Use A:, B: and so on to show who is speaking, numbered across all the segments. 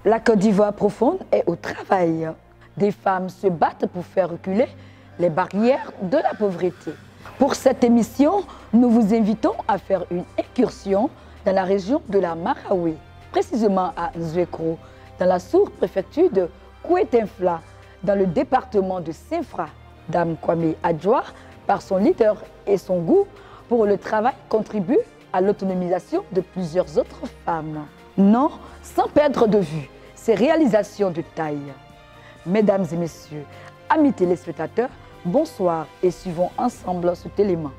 A: La Côte d'Ivoire profonde est au travail. Des femmes se battent pour faire reculer les barrières de la pauvreté. Pour cette émission, nous vous invitons à faire une incursion dans la région de la Marawi, précisément à Nzouékro, dans la sous-préfecture de Kouétinfla, dans le département de Saint-Fra. Dame Kwame Adjoa, par son leader et son goût pour le travail, contribue à l'autonomisation de plusieurs autres femmes. Non, sans perdre de vue ses réalisations de taille. Mesdames et messieurs, amis téléspectateurs, bonsoir et suivons ensemble cet élément.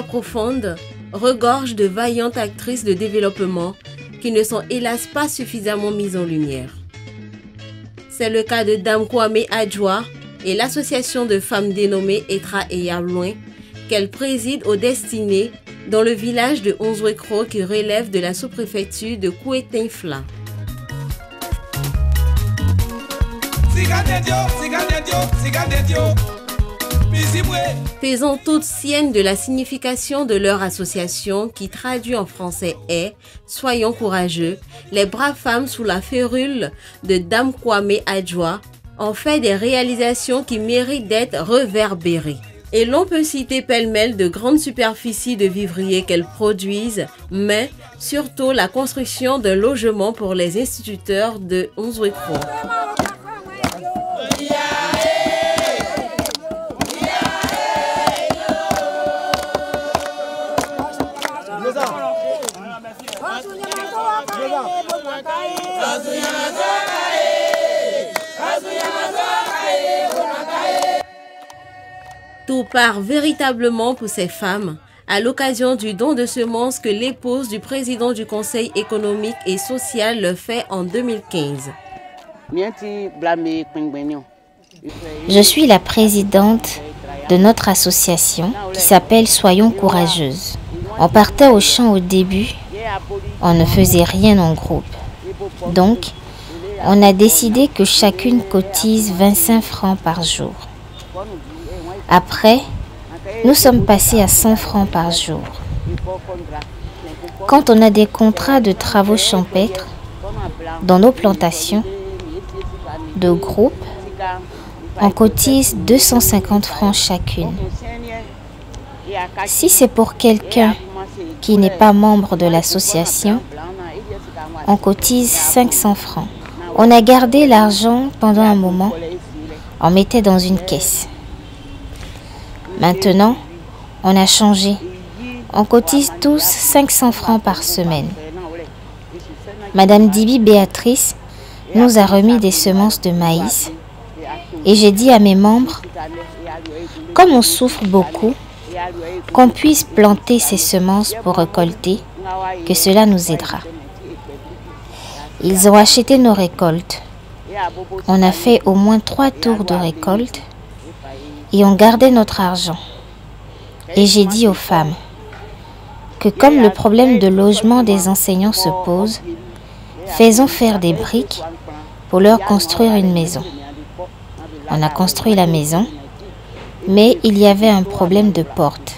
B: Profonde regorge de vaillantes actrices de développement qui ne sont hélas pas suffisamment mises en lumière. C'est le cas de Dame Kwame Adjoa et l'association de femmes dénommée Etra et Yabloin qu'elle préside aux destinées dans le village de Nzouékro qui relève de la sous-préfecture de Kouétinfla. Faisant toute sienne de la signification de leur association qui traduit en français est « Soyons courageux », les braves femmes sous la férule de Dame Kwame Adjoa ont fait des réalisations qui méritent d'être reverbérées. Et l'on peut citer pêle-mêle de grandes superficies de vivriers qu'elles produisent, mais surtout la construction d'un logement pour les instituteurs de Nzouékro. Tout part véritablement pour ces femmes à l'occasion du don de semences que l'épouse du président du Conseil économique et social le fait en 2015.
C: Je suis la présidente de notre association qui s'appelle Soyons courageuses. On partait au champ au début, on ne faisait rien en groupe. Donc, on a décidé que chacune cotise 25 francs par jour. Après, nous sommes passés à 100 francs par jour. Quand on a des contrats de travaux champêtres dans nos plantations de groupe, on cotise 250 francs chacune. Si c'est pour quelqu'un qui n'est pas membre de l'association, on cotise 500 francs. On a gardé l'argent pendant un moment, on mettait dans une caisse. Maintenant, on a changé. On cotise tous 500 francs par semaine. Madame Dibi Béatrice nous a remis des semences de maïs et j'ai dit à mes membres, comme on souffre beaucoup, qu'on puisse planter ces semences pour récolter, que cela nous aidera. Ils ont acheté nos récoltes. On a fait au moins 3 tours de récolte et on gardait notre argent. Et j'ai dit aux femmes que comme le problème de logement des enseignants se pose, faisons faire des briques pour leur construire une maison. On a construit la maison, mais il y avait un problème de porte.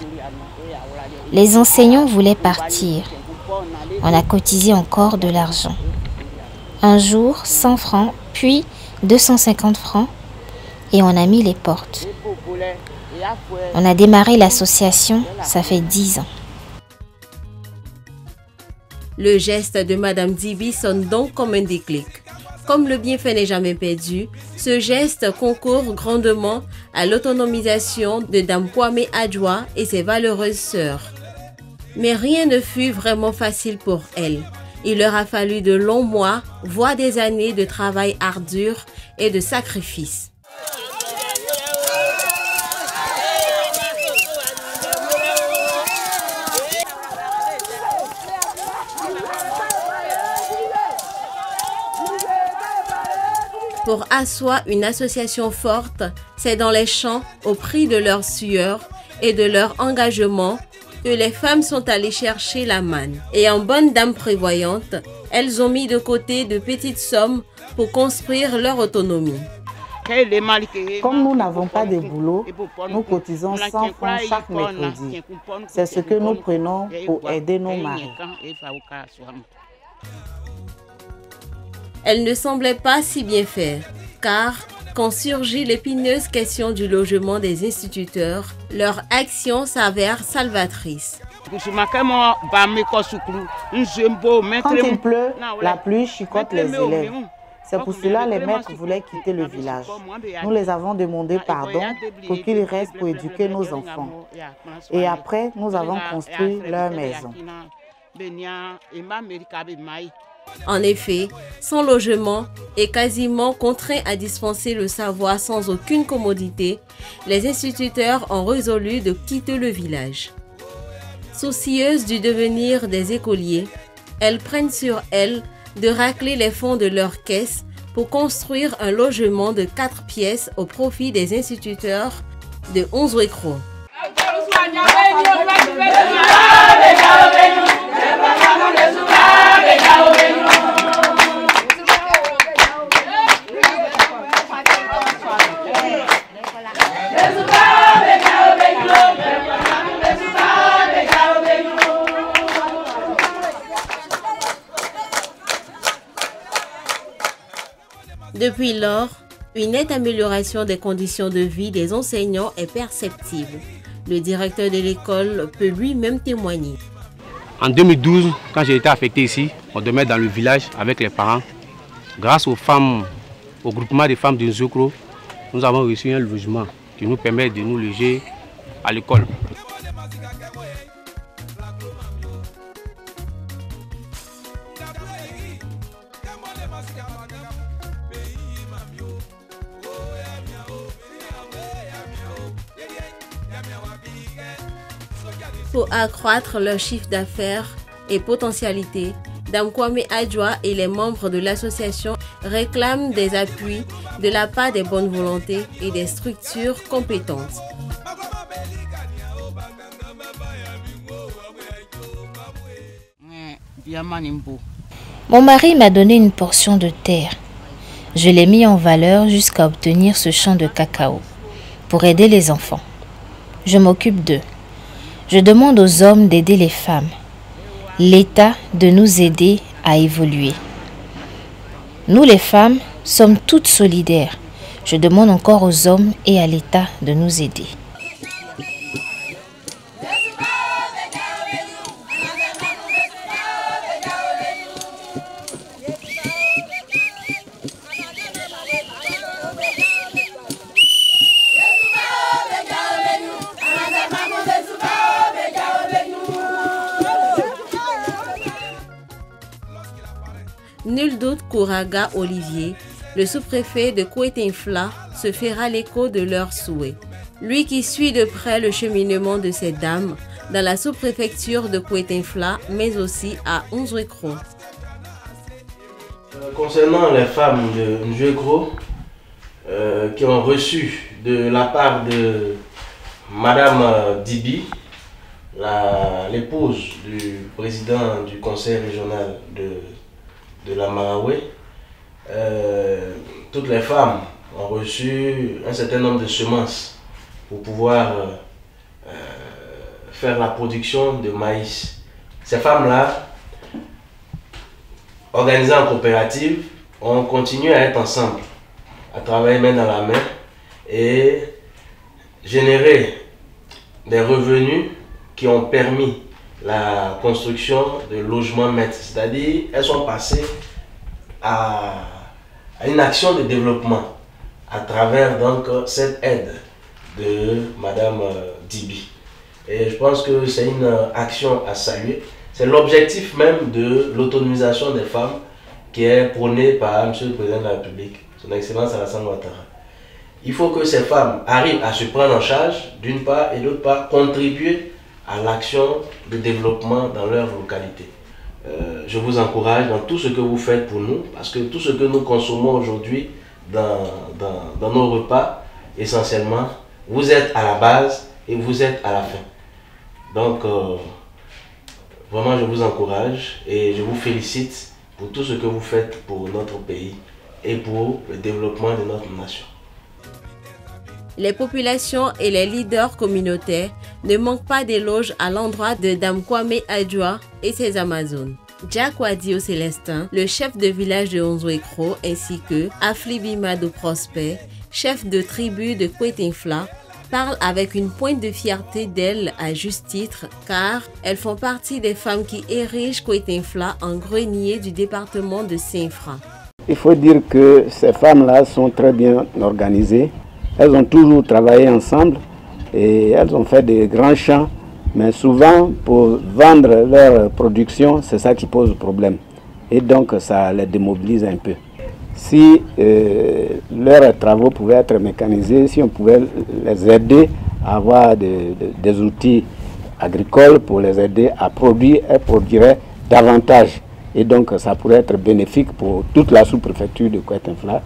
C: Les enseignants voulaient partir. On a cotisé encore de l'argent. Un jour, 100 francs, puis 250 francs, et on a mis les portes. On a démarré l'association, ça fait 10 ans.
B: Le geste de Madame Dibi sonne donc comme un déclic. Comme le bienfait n'est jamais perdu, ce geste concourt grandement à l'autonomisation de Dame Kwame Adjoa et ses valeureuses sœurs. Mais rien ne fut vraiment facile pour elles. Il leur a fallu de longs mois, voire des années de travail ardu et de sacrifices. Pour asseoir une association forte, c'est dans les champs, au prix de leur sueur et de leur engagement, que les femmes sont allées chercher la manne. Et en bonnes dames prévoyantes, elles ont mis de côté de petites sommes pour construire leur autonomie.
D: Comme nous n'avons pas de boulot, nous cotisons 100 francs chaque mercredi. C'est ce que nous prenons pour aider nos maris.
B: Elle ne semblait pas si bien faire, car quand surgit l'épineuse question du logement des instituteurs, leur action s'avère salvatrice.
D: Quand il pleut, la pluie chicote les élèves. C'est pour cela que les maîtres voulaient quitter le village. Nous les avons demandé pardon pour qu'ils restent pour éduquer nos enfants. Et après, nous avons construit leur maison.
B: En effet, sans logement et quasiment contraints à dispenser le savoir sans aucune commodité, les instituteurs ont résolu de quitter le village. Soucieuses du devenir des écoliers, elles prennent sur elles de racler les fonds de leur caisse pour construire un logement de 4 pièces au profit des instituteurs de Onzuekro. Depuis lors, une nette amélioration des conditions de vie des enseignants est perceptible. Le directeur de l'école peut lui-même témoigner.
E: En 2012, quand j'ai été affecté ici, on dormait dans le village avec les parents. Grâce aux femmes, au groupement des femmes de Nzokro, nous avons reçu un logement qui nous permet de nous loger à l'école.
B: Pour accroître leur chiffre d'affaires et potentialité, Dame Kwame Adjoa et les membres de l'association réclament des appuis de la part des bonnes volontés et des structures compétentes.
C: Mon mari m'a donné une portion de terre. Je l'ai mis en valeur jusqu'à obtenir ce champ de cacao pour aider les enfants. Je m'occupe d'eux. Je demande aux hommes d'aider les femmes. L'État de nous aider à évoluer. Nous les femmes sommes toutes solidaires. Je demande encore aux hommes et à l'État de nous aider.
B: Nul doute qu'Ouraga Olivier, le sous-préfet de Kouétinfla, se fera l'écho de leurs souhaits. Lui qui suit de près le cheminement de ces dames dans la sous-préfecture de Kouétinfla, mais aussi à Onzuekro.
F: Concernant les femmes de Onzuekro, qui ont reçu de la part de Madame Dibi, l'épouse du président du conseil régional de la Maraoué, toutes les femmes ont reçu un certain nombre de semences pour pouvoir faire la production de maïs. Ces femmes-là, organisées en coopérative, ont continué à être ensemble, à travailler main dans la main et générer des revenus qui ont permis la construction de logements maîtres. C'est-à-dire, elles sont passées à à une action de développement à travers donc cette aide de Madame Dibi. Et je pense que c'est une action à saluer. C'est l'objectif même de l'autonomisation des femmes qui est prôné par M. le Président de la République, son Excellence Alassane Ouattara. Il faut que ces femmes arrivent à se prendre en charge, d'une part, et d'autre part, contribuer à l'action de développement dans leur localité. Je vous encourage dans tout ce que vous faites pour nous, parce que tout ce que nous consommons aujourd'hui dans nos repas, essentiellement, vous êtes à la base et vous êtes à la fin. Donc, vraiment, je vous encourage et je vous félicite pour tout ce que vous faites pour notre pays et pour le développement de notre nation.
B: Les populations et les leaders communautaires ne manquent pas d'éloges à l'endroit de Dame Kwame Adjoa et ses Amazones. Jack Wadio Célestin, le chef de village de Onzo-Ekro, ainsi que Aflibima de Prosper, chef de tribu de Kwetinfla, parlent avec une pointe de fierté d'elles à juste titre, car elles font partie des femmes qui érigent Kwetinfla en grenier du département de Saint-Fra.
G: Il faut dire que ces femmes-là sont très bien organisées. Elles ont toujours travaillé ensemble et elles ont fait des grands champs. Mais souvent, pour vendre leur production, c'est ça qui pose problème. Et donc, ça les démobilise un peu. Si leurs travaux pouvaient être mécanisés, si on pouvait les aider à avoir des outils agricoles pour les aider à produire, elles produiraient davantage. Et donc, ça pourrait être bénéfique pour toute la sous-préfecture de Kwetinfla.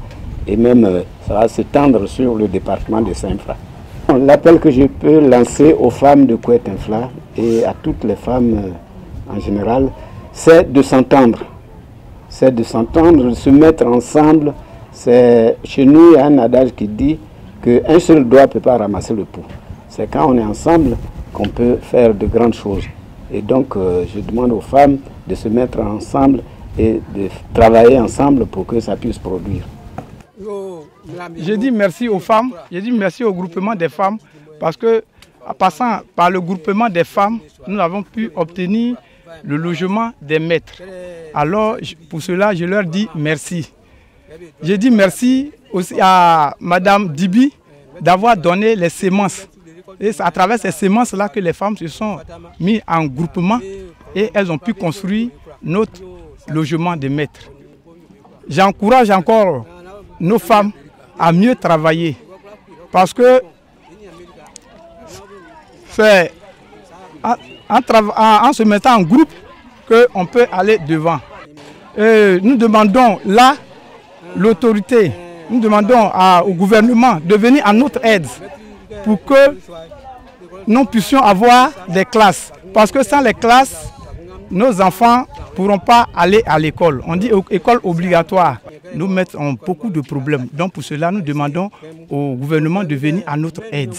G: Et même, ça va s'étendre sur le département de Saint-Fra. L'appel que je peux lancer aux femmes de Kwetinfla et à toutes les femmes en général, c'est de s'entendre. C'est de s'entendre, de se mettre ensemble. Chez nous, il y a un adage qui dit qu'un seul doigt ne peut pas ramasser le pot. C'est quand on est ensemble qu'on peut faire de grandes choses. Et donc, je demande aux femmes de se mettre ensemble et de travailler ensemble pour que ça puisse produire.
H: Je dis merci aux femmes, je dis merci au groupement des femmes, parce que en passant par le groupement des femmes, nous avons pu obtenir le logement des maîtres. Alors pour cela, je leur dis merci. Je dis merci aussi à Madame Dibi d'avoir donné les semences. Et c'est à travers ces semences-là que les femmes se sont mises en groupement et elles ont pu construire notre logement des maîtres. J'encourage encore nos femmes à mieux travailler, parce que c'est en se mettant en groupe qu'on peut aller devant. Nous demandons là l'autorité, nous demandons au gouvernement de venir à notre aide pour que nous puissions avoir des classes, parce que sans les classes, nos enfants ne pourront pas aller à l'école. On dit école obligatoire. Nous mettons beaucoup de problèmes. Donc pour cela, nous demandons au gouvernement de venir à notre aide.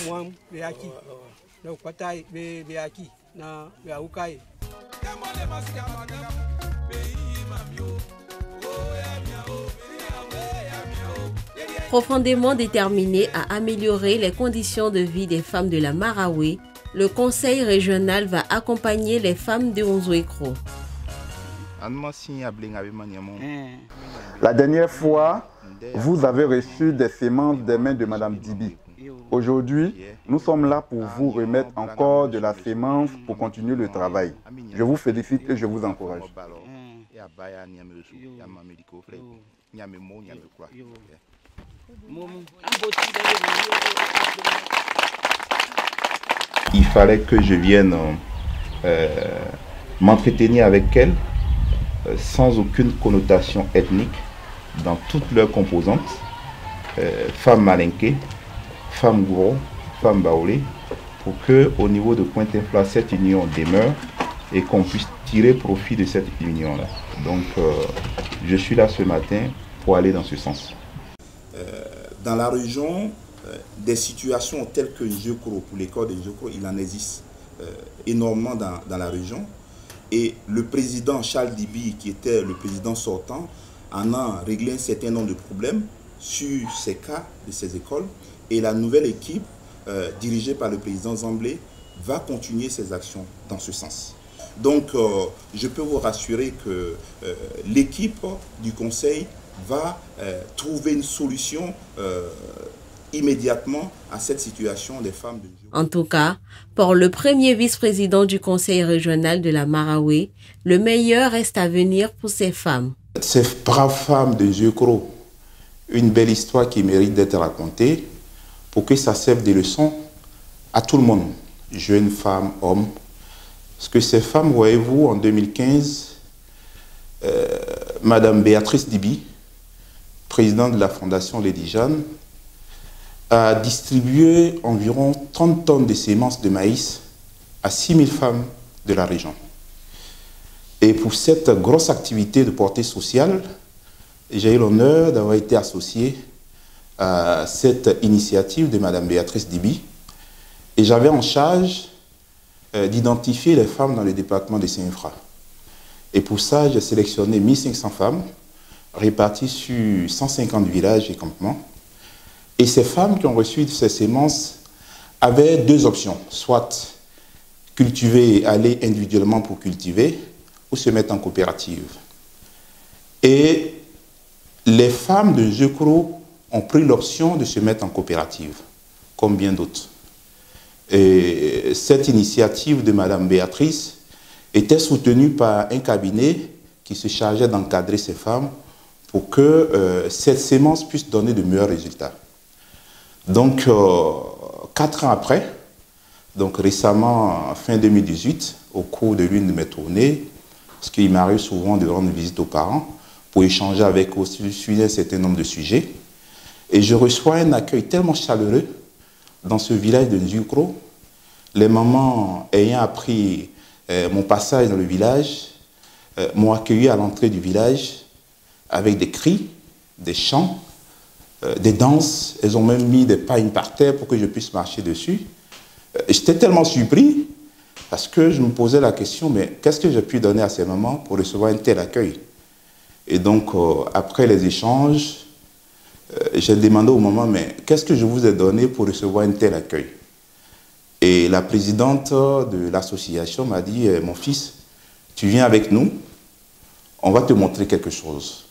B: Profondément déterminé à améliorer les conditions de vie des femmes de la Marawe, le conseil régional va accompagner les femmes de Onzo-Ekro.
I: La dernière fois, vous avez reçu des semences des mains de Madame Dibi. Aujourd'hui, nous sommes là pour vous remettre encore de la sémence pour continuer le travail. Je vous félicite et je vous encourage. Il fallait que je vienne m'entretenir avec elle sans aucune connotation ethnique dans toutes leurs composantes, femmes malinquées, femmes gros, femmes baoulées, pour que au niveau de Kwetinfla, cette union demeure et qu'on puisse tirer profit de cette union-là. Donc je suis là ce matin pour aller dans ce sens.
J: Dans la région, des situations telles que Njokro, pour l'école de Njokro, il en existe énormément dans la région. Et le président Charles Dibi, qui était le président sortant, en a réglé un certain nombre de problèmes sur ces cas de ces écoles. Et la nouvelle équipe, dirigée par le président Zamblé, va continuer ses actions dans ce sens. Donc, je peux vous rassurer que l'équipe du Conseil va trouver une solution immédiatement à cette situation des femmes de Njokro.
B: En tout cas, pour le premier vice-président du conseil régional de la Marawe, le meilleur reste à venir pour ces femmes.
I: Ces braves femmes de Njokro, une belle histoire qui mérite d'être racontée pour que ça serve de leçon à tout le monde, jeunes, femmes, hommes. Parce que ces femmes, voyez-vous, en 2015, Madame Béatrice Dibi, présidente de la Fondation Lady Jeanne, a distribué environ 30 tonnes de semences de maïs à 6000 femmes de la région. Et pour cette grosse activité de portée sociale, j'ai eu l'honneur d'avoir été associé à cette initiative de Madame Béatrice Dibi. Et j'avais en charge d'identifier les femmes dans le département de Saint-Infra. Et pour ça, j'ai sélectionné 1500 femmes réparties sur 150 villages et campements. Et ces femmes qui ont reçu ces semences avaient deux options, soit cultiver et aller individuellement pour cultiver, ou se mettre en coopérative. Et les femmes de Njokro ont pris l'option de se mettre en coopérative, comme bien d'autres. Et cette initiative de Madame Béatrice était soutenue par un cabinet qui se chargeait d'encadrer ces femmes pour que cette sémence puisse donner de meilleurs résultats. Donc, 4 ans après, donc récemment, fin 2018, au cours de l'une de mes tournées, parce qu'il m'arrive souvent de rendre visite aux parents pour échanger avec eux sur un certain nombre de sujets, et je reçois un accueil tellement chaleureux dans ce village de Njokro. Les mamans ayant appris mon passage dans le village m'ont accueilli à l'entrée du village avec des cris, des chants, des danses. Elles ont même mis des pailles par terre pour que je puisse marcher dessus. J'étais tellement surpris parce que je me posais la question, mais qu'est-ce que j'ai pu donner à ces mamans pour recevoir un tel accueil? Et donc, après les échanges, j'ai demandé aux mamans, mais qu'est-ce que je vous ai donné pour recevoir un tel accueil? Et la présidente de l'association m'a dit, mon fils, tu viens avec nous, on va te montrer quelque chose.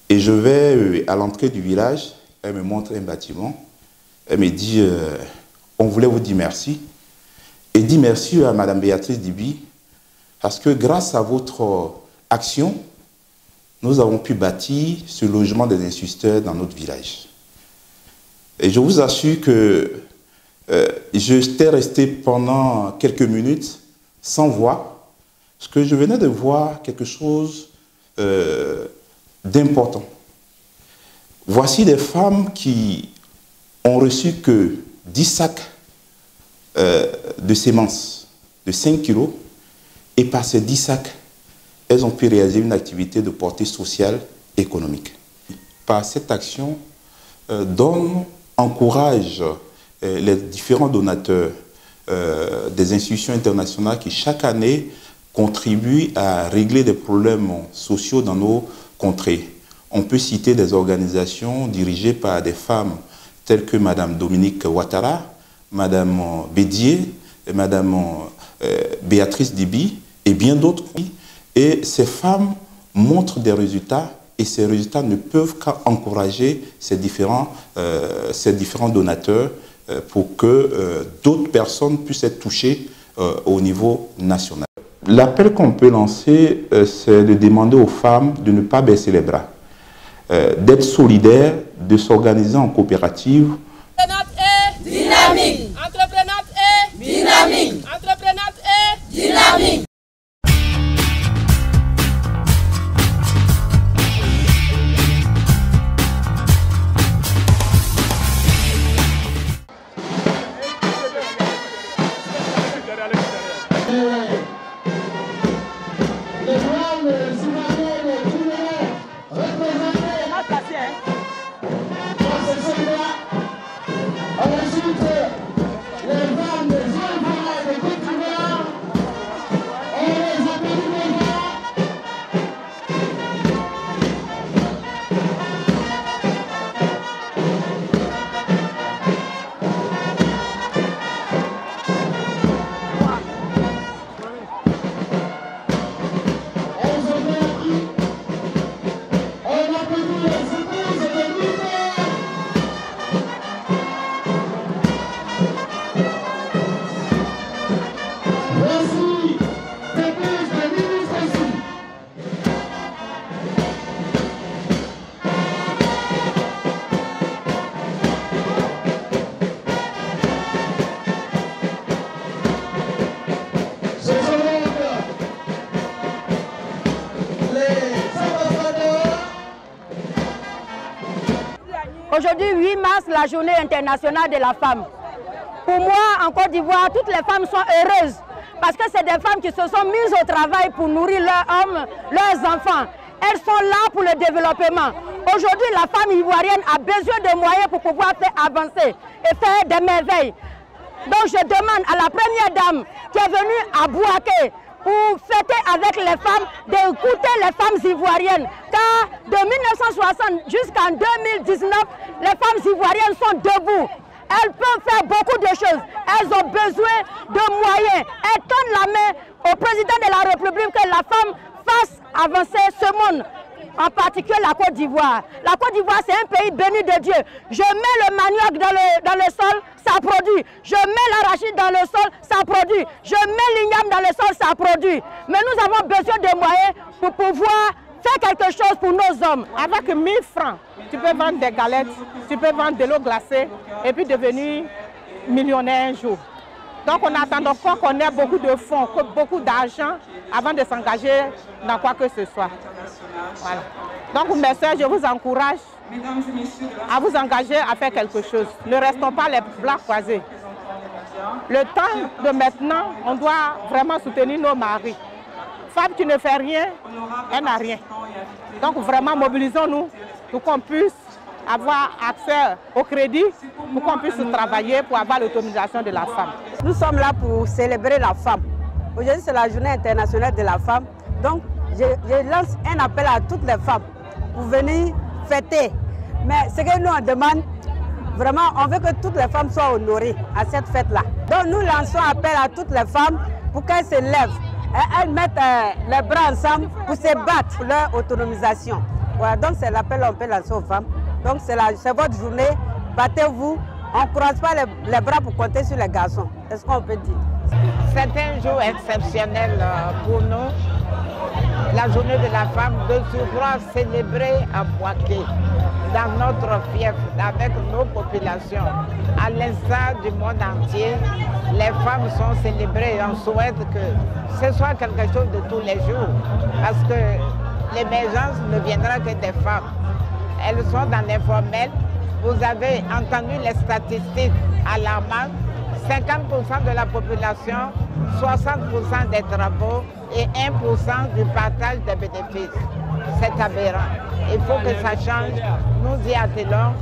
I: Et je vais à l'entrée du village, elle me montre un bâtiment, elle me dit, on voulait vous dire merci. Et dit merci à Madame Béatrice Dibi, parce que grâce à votre action, nous avons pu bâtir ce logement des instituteurs dans notre village. Et je vous assure que j'étais resté pendant quelques minutes sans voix, parce que je venais de voir quelque chose d'important. Voici des femmes qui ont reçu que 10 sacs de semences de 5 kilos, et par ces 10 sacs, elles ont pu réaliser une activité de portée sociale et économique. Par cette action, encourage les différents donateurs des institutions internationales qui chaque année contribuent à régler des problèmes sociaux dans nos contrées. On peut citer des organisations dirigées par des femmes telles que Madame Dominique Ouattara, Madame Bédier, Madame Béatrice Dibi et bien d'autres. Et ces femmes montrent des résultats, et ces résultats ne peuvent qu'encourager ces différents donateurs pour que d'autres personnes puissent être touchées au niveau national. L'appel qu'on peut lancer, c'est de demander aux femmes de ne pas baisser les bras, d'être solidaires, de s'organiser en coopérative.
K: Dynamique. Entrepreneur et dynamique. Entrepreneur et dynamique.
L: Ensuite, aujourd'hui, 8 mars, la journée internationale de la femme. Pour moi, en Côte d'Ivoire, toutes les femmes sont heureuses parce que c'est des femmes qui se sont mises au travail pour nourrir leurs hommes, leurs enfants. Elles sont là pour le développement. Aujourd'hui, la femme ivoirienne a besoin de moyens pour pouvoir faire avancer et faire des merveilles. Donc je demande à la première dame qui est venue à Bouaké pour fêter avec les femmes, d'écouter les femmes ivoiriennes. Car de 1960 jusqu'en 2019, les femmes ivoiriennes sont debout. Elles peuvent faire beaucoup de choses. Elles ont besoin de moyens. Elles tendent la main au président de la République que la femme fasse avancer ce monde, en particulier la Côte d'Ivoire. La Côte d'Ivoire, c'est un pays béni de Dieu. Je mets le manioc dans le sol, ça produit. Je mets l'arachide dans le sol, ça produit. Je mets l'igname dans le sol, ça produit. Mais nous avons besoin de moyens pour pouvoir faire quelque chose pour nos hommes.
M: Avec 1000 francs, tu peux vendre des galettes, tu peux vendre de l'eau glacée et puis devenir millionnaire un jour. Donc on attend encore qu'on ait beaucoup de fonds, beaucoup d'argent avant de s'engager dans quoi que ce soit. Voilà. Donc mes soeurs, je vous encourage à vous engager à faire quelque chose. Ne restons pas les bras croisés. Le temps de maintenant, on doit vraiment soutenir nos maris. Femme qui ne fait rien, elle n'a rien. Donc vraiment mobilisons-nous pour qu'on puisse avoir accès au crédit, pour qu'on puisse travailler pour avoir l'autonomisation de la femme.
N: Nous sommes là pour célébrer la femme. Aujourd'hui, c'est la journée internationale de la femme. Donc, je lance un appel à toutes les femmes pour venir fêter. Mais ce que nous on demande, vraiment, on veut que toutes les femmes soient honorées à cette fête-là. Donc, nous lançons appel à toutes les femmes pour qu'elles se lèvent. Elles mettent les bras ensemble pour se battre pour leur autonomisation. Voilà, donc c'est l'appel qu'on peut lancer aux femmes. Donc c'est votre journée, battez-vous. On ne croise pas les bras pour compter sur les garçons. C'est ce qu'on peut dire.
M: C'est un jour exceptionnel pour nous. La journée de la femme, de pouvoir célébrer à Bouaké, dans notre fief, avec nos populations. À l'instar du monde entier, les femmes sont célébrées. On souhaite que ce soit quelque chose de tous les jours. Parce que l'émergence ne viendra que des femmes. Elles sont dans l'informel. Vous avez entendu les statistiques alarmantes. 50% de la population, 60% des travaux et 1% du partage des bénéfices. C'est aberrant. Il faut que ça change. Nous y attelons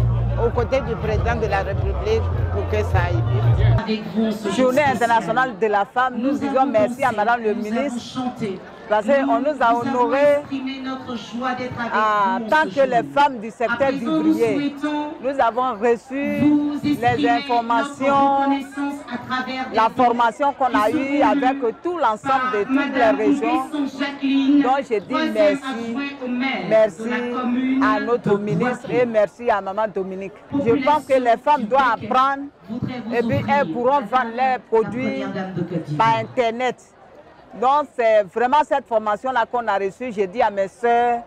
M: aux côtés du président de la République pour que ça aille.
N: Journée internationale de la femme, nous disons merci à Madame le ministre parce qu'on nous a honorés en tant que les femmes du secteur d'Ivrier. Nous avons reçu les informations, la formation qu'on a eue avec tout l'ensemble de toutes les régions. Donc je dis merci à notre ministre et merci à Maman Dominique. Je pense que les femmes doivent apprendre et puis elles pourront vendre leurs produits par Internet. Donc c'est vraiment cette formation-là qu'on a reçue. J'ai dit à mes soeurs,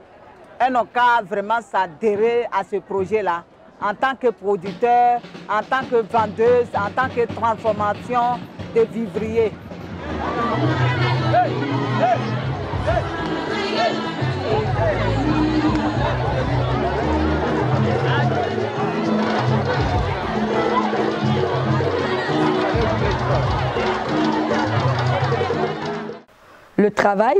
N: elles n'ont qu'à vraiment s'adhérer à ce projet-là. En tant que producteur, en tant que vendeuse, en tant que transformation de vivriers.
A: Le travail,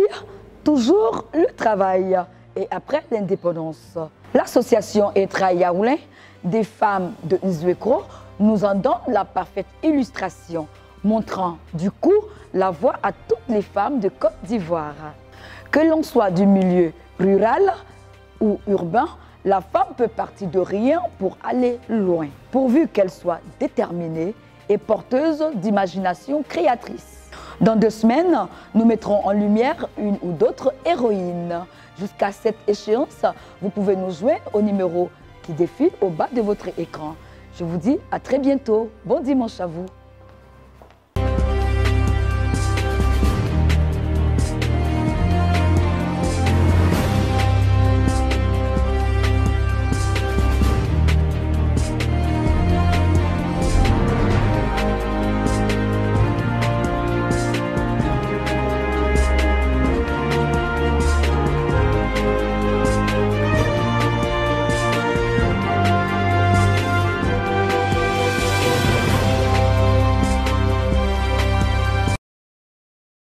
A: toujours le travail. Et après l'indépendance, l'association Etra Yaoulin des femmes de Nzouékro nous en donne la parfaite illustration, montrant du coup la voie à toutes les femmes de Côte d'Ivoire. Que l'on soit du milieu rural ou urbain, la femme peut partir de rien pour aller loin, pourvu qu'elle soit déterminée et porteuse d'imagination créatrice. Dans 2 semaines, nous mettrons en lumière une ou d'autres héroïnes. Jusqu'à cette échéance, vous pouvez nous joindre au numéro qui défile au bas de votre écran. Je vous dis à très bientôt. Bon dimanche à vous.